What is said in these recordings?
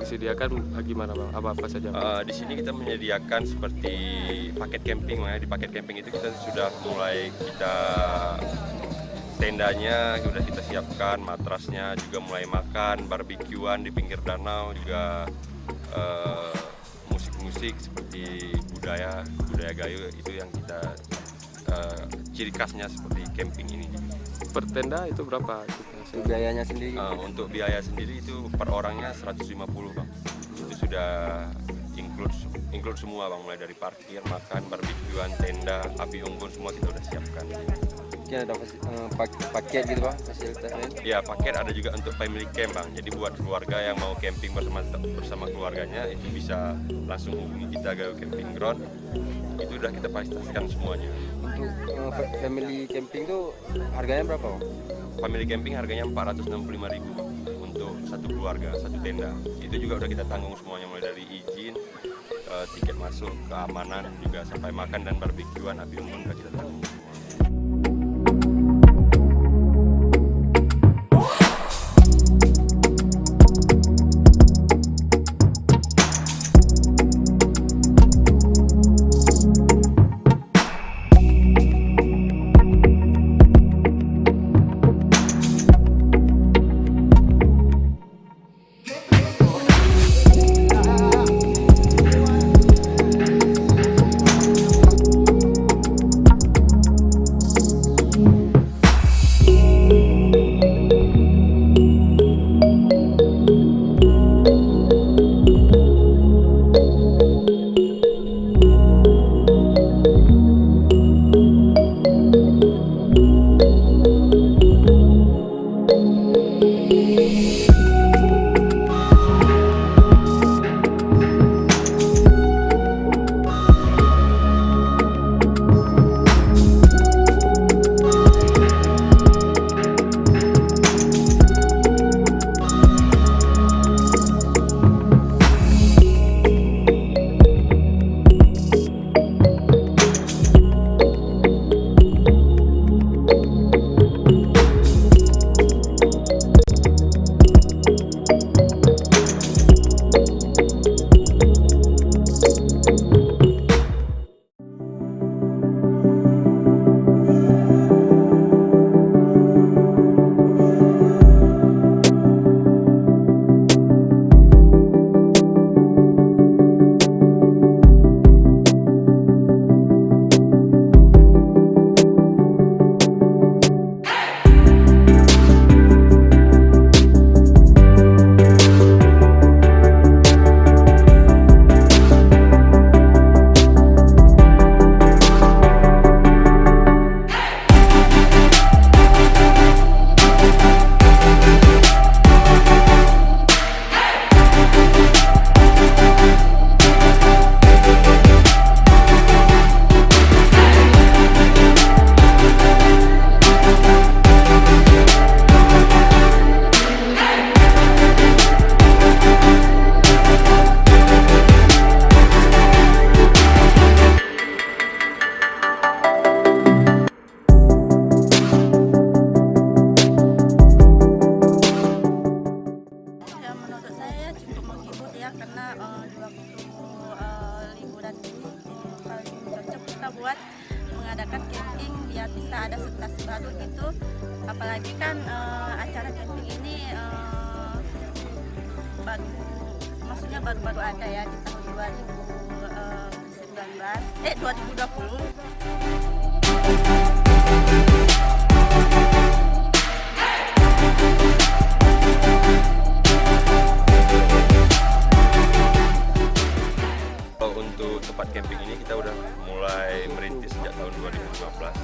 disediakan gimana Bang? Apa-apa saja Bang? Di sini kita menyediakan seperti paket camping, ya. Di paket camping itu kita sudah mulai tendanya sudah kita siapkan, matrasnya juga mulai makan, barbekyuan di pinggir danau juga, musik-musik seperti budaya Gayo itu yang kita ciri khasnya seperti camping ini. Per tenda itu berapa? Biayanya sendiri? Untuk biaya sendiri itu per orangnya 150 Bang. Itu sudah include semua Bang, mulai dari parkir, makan, barbekyuan, tenda, api unggun semua kita udah siapkan. Mungkin ada paket gitu Bang, fasilitas lain? Ya, paket ada juga untuk family camp Bang. Jadi buat keluarga yang mau camping bersama keluarganya itu bisa langsung hubungi kita ke camping ground. Itu udah kita pastikan semuanya. Untuk family camping tuh harganya berapa Bang? Family camping harganya 465.000 Bang, untuk satu keluarga, satu tenda. Itu juga udah kita tanggung semuanya, mulai dari izin, tiket masuk, keamanan, juga sampai makan dan barbekyuan, api unggun udah kita tanggung semua. Buat mengadakan camping biar bisa ada sensasi baru gitu, apalagi kan acara camping ini baru ada ya di tahun 2020. Untuk tempat camping ini kita udah mulai merintis sejak tahun 2015.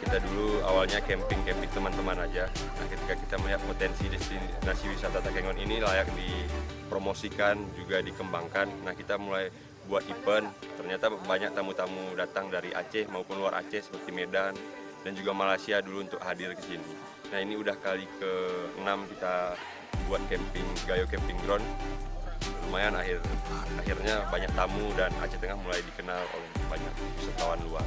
Kita dulu awalnya camping teman-teman aja. Nah, ketika kita melihat potensi destinasi wisata Takengon ini layak dipromosikan juga dikembangkan. Nah, kita mulai buat event. Ternyata banyak tamu-tamu datang dari Aceh maupun luar Aceh seperti Medan dan juga Malaysia dulu untuk hadir ke sini. Nah, ini udah kali ke-6 kita buat camping Gayo Camping Ground. Lumayan akhirnya banyak tamu dan Aceh Tengah mulai dikenal oleh banyak wisatawan luar.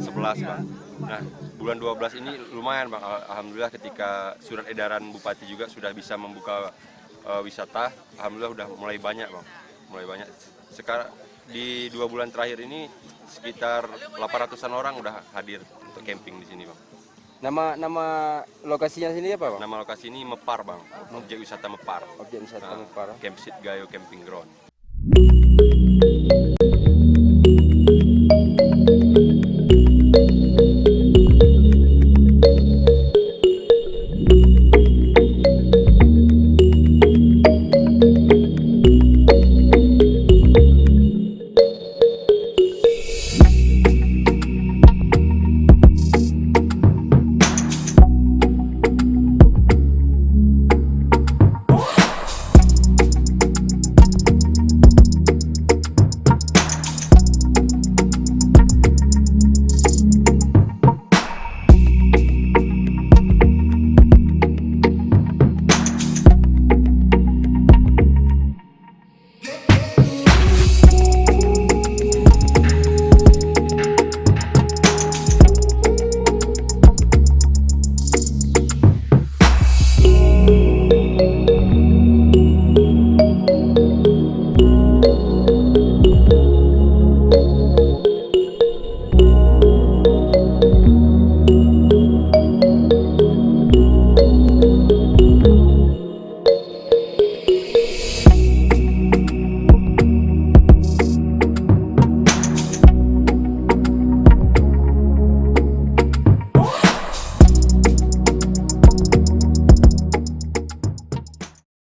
11 bang. Nah bulan 12 ini lumayan bang, alhamdulillah ketika surat edaran Bupati juga sudah bisa membuka wisata, alhamdulillah udah mulai banyak bang, mulai banyak. Sekarang di 2 bulan terakhir ini sekitar 800-an orang udah hadir untuk camping di sini bang. Nama lokasinya sini apa, Bang? Nama lokasi ini Mepar bang, objek wisata Mepar. Objek wisata Mepar. Campsite Gayo Camping Ground.